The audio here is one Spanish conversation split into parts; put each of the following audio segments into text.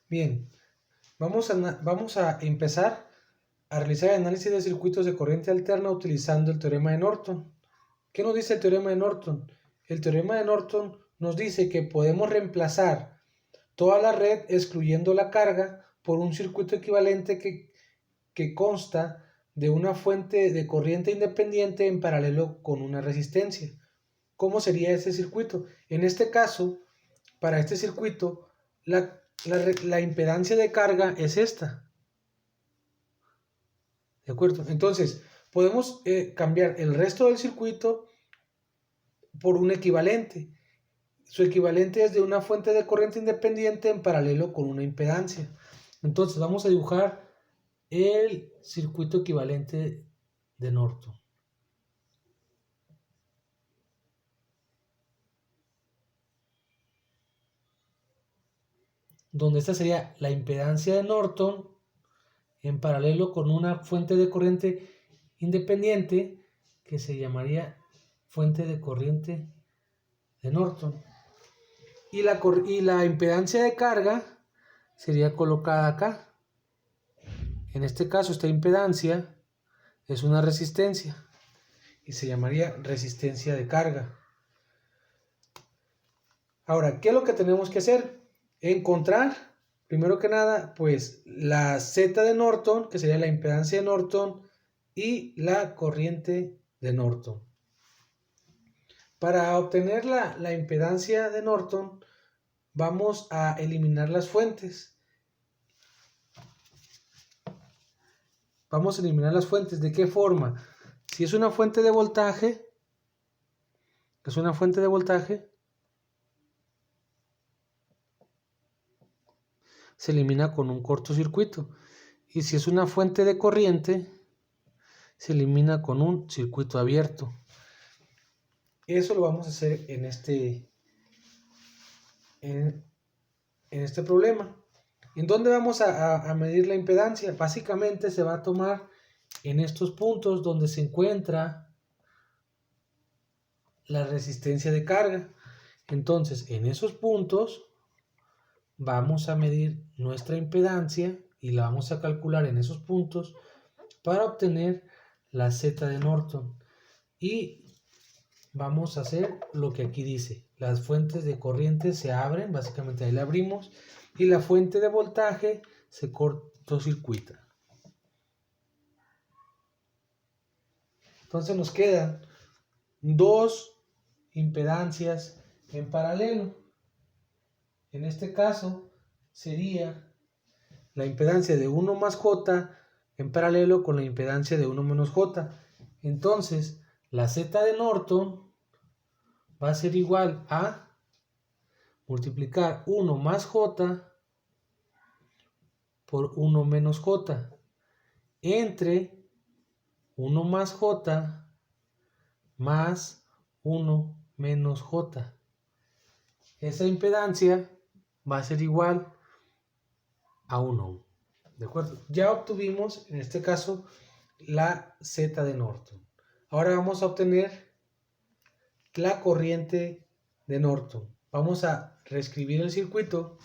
Bien, vamos a empezar a realizar el análisis de circuitos de corriente alterna utilizando el teorema de Norton. ¿Qué nos dice el teorema de Norton? El teorema de Norton nos dice que podemos reemplazar toda la red excluyendo la carga por un circuito equivalente que consta de una fuente de corriente independiente en paralelo con una resistencia. ¿Cómo sería ese circuito? En este caso, para este circuito, la impedancia de carga es esta. ¿De acuerdo? Entonces, podemos cambiar el resto del circuito por un equivalente. Su equivalente es de una fuente de corriente independiente en paralelo con una impedancia. Entonces, vamos a dibujar el circuito equivalente de Norton. Donde esta sería la impedancia de Norton en paralelo con una fuente de corriente independiente que se llamaría fuente de corriente de Norton. Y la impedancia de carga sería colocada acá. En este caso, esta impedancia es una resistencia y se llamaría resistencia de carga. Ahora, ¿qué es lo que tenemos que hacer? Encontrar, primero que nada, pues la Z de Norton, que sería la impedancia de Norton, y la corriente de Norton. Para obtener la impedancia de Norton, vamos a eliminar las fuentes. Vamos a eliminar las fuentes. ¿De qué forma? Si es una fuente de voltaje, se elimina con un cortocircuito. Y si es una fuente de corriente, se elimina con un circuito abierto. Eso lo vamos a hacer en este problema. ¿En dónde vamos a medir la impedancia? Básicamente se va a tomar en estos puntos donde se encuentra la resistencia de carga. Entonces, en esos puntos vamos a medir nuestra impedancia y la vamos a calcular en esos puntos para obtener la Z de Norton. Y vamos a hacer lo que aquí dice. Las fuentes de corriente se abren, básicamente ahí la abrimos, y la fuente de voltaje se cortocircuita. Entonces nos quedan dos impedancias en paralelo. En este caso sería la impedancia de 1 más J en paralelo con la impedancia de 1 menos J. Entonces la Z de Norton va a ser igual a multiplicar 1 más J por 1 menos J entre 1 más J más 1 menos J. Esa impedancia va a ser igual a 1. ¿De acuerdo? Ya obtuvimos, en este caso, la Z de Norton. Ahora vamos a obtener la corriente de Norton. Vamos a reescribir el circuito.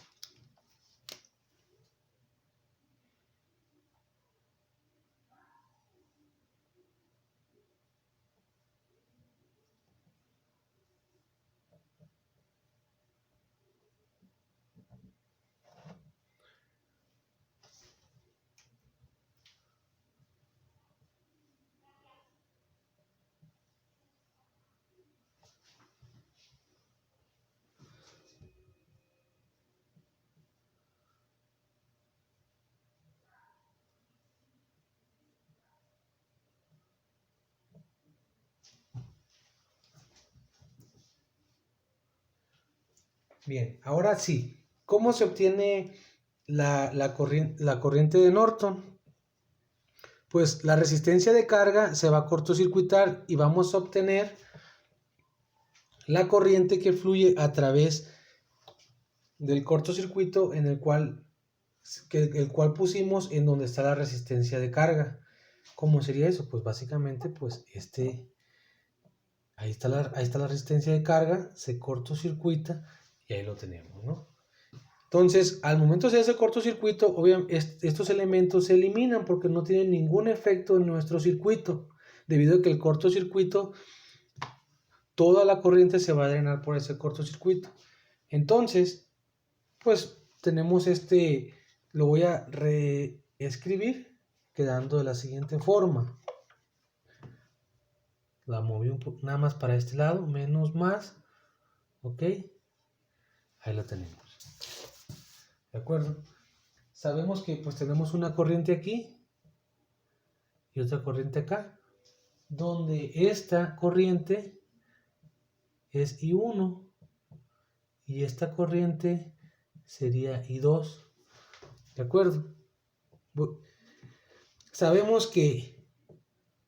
Bien, ahora sí. ¿Cómo se obtiene la corriente de Norton? Pues la resistencia de carga se va a cortocircuitar y vamos a obtener la corriente que fluye a través del cortocircuito en el cual pusimos en donde está la resistencia de carga. ¿Cómo sería eso? Pues básicamente, pues ahí está la resistencia de carga, se cortocircuita y ahí lo tenemos, ¿no? Entonces, al momento de hacer cortocircuito, obviamente estos elementos se eliminan porque no tienen ningún efecto en nuestro circuito, debido a que el cortocircuito, toda la corriente se va a drenar por ese cortocircuito. Entonces, pues tenemos lo voy a reescribir quedando de la siguiente forma. La moví un poco, nada más para este lado, menos más, ok, ahí lo tenemos. ¿De acuerdo? Sabemos que pues tenemos una corriente aquí y otra corriente acá, donde esta corriente es I1 y esta corriente sería I2. ¿De acuerdo? Sabemos que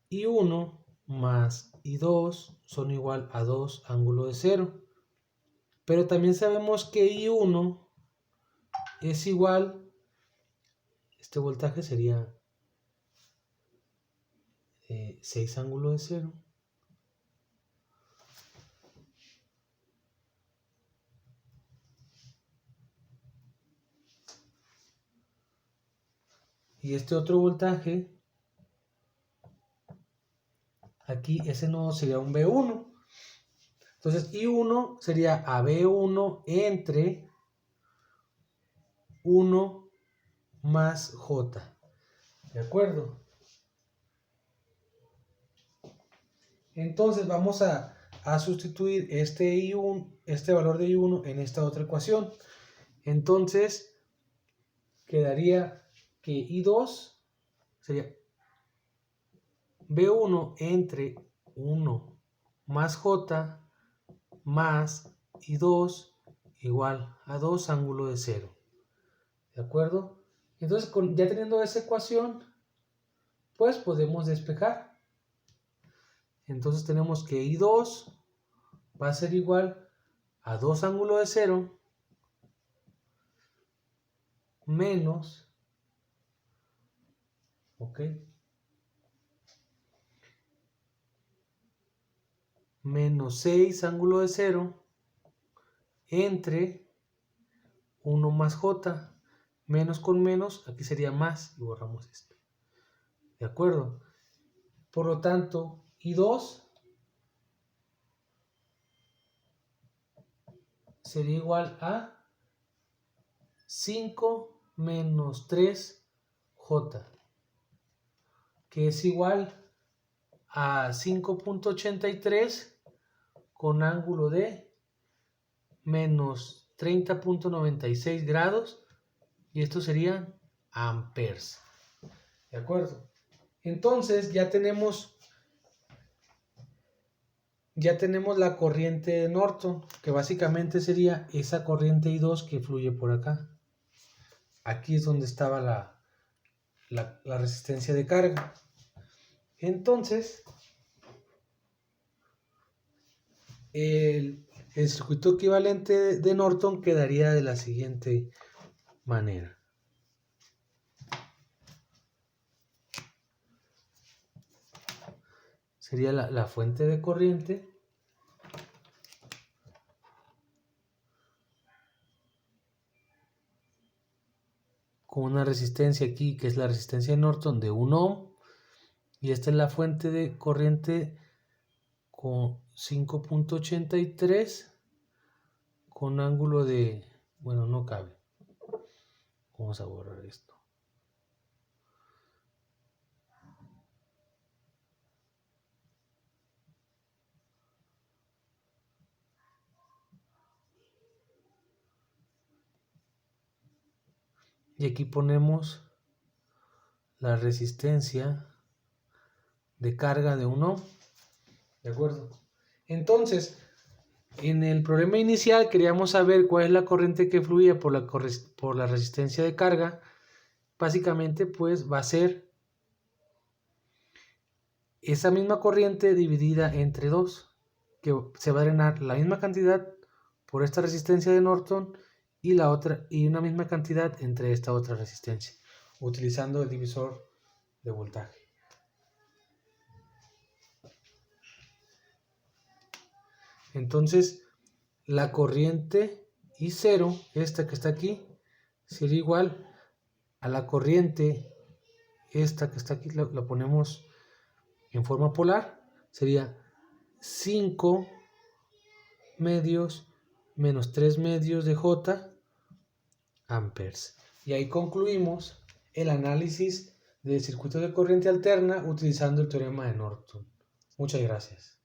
I1 más I2 son igual a 2 ángulo de 0. Pero también sabemos que I1 es igual, este voltaje sería 6 ángulo de 0. Y este otro voltaje, aquí ese nodo sería un B1. Entonces I1 sería a B1 entre 1 más J. ¿De acuerdo? Entonces vamos a sustituir este valor de I1 en esta otra ecuación. Entonces quedaría que I2 sería B1 entre 1 más J más I2 igual a 2 ángulo de 0. ¿De acuerdo? Entonces, ya teniendo esa ecuación, pues podemos despejar. Entonces tenemos que I2 va a ser igual a 2 ángulo de 0 menos, ¿ok? Menos 6 ángulo de 0 entre 1 más J. Menos con menos, aquí sería más y borramos esto. ¿De acuerdo? Por lo tanto, I2 sería igual a 5 menos 3J, que es igual a 5.83 con ángulo de menos 30.96 grados, y esto serían amperes. ¿De acuerdo? Entonces ya tenemos la corriente de Norton, que básicamente sería esa corriente I2 que fluye por acá. Aquí es donde estaba la resistencia de carga. Entonces, el circuito equivalente de Norton quedaría de la siguiente manera. Sería la fuente de corriente con una resistencia aquí, que es la resistencia de Norton de 1 ohm, y esta es la fuente de corriente con 5.83 con ángulo de, bueno, no cabe. Vamos a borrar esto. Y aquí ponemos la resistencia de carga de 1 ohm. ¿De acuerdo? Entonces, en el problema inicial queríamos saber cuál es la corriente que fluía por la resistencia de carga. Básicamente, pues va a ser esa misma corriente dividida entre 2, que se va a drenar la misma cantidad por esta resistencia de Norton y la otra, y una misma cantidad entre esta otra resistencia, utilizando el divisor de voltaje. Entonces, la corriente I0, esta que está aquí, sería igual a la corriente, esta que está aquí, la ponemos en forma polar, sería 5 medios menos 3 medios de J amperes. Y ahí concluimos el análisis del circuito de corriente alterna utilizando el teorema de Norton. Muchas gracias.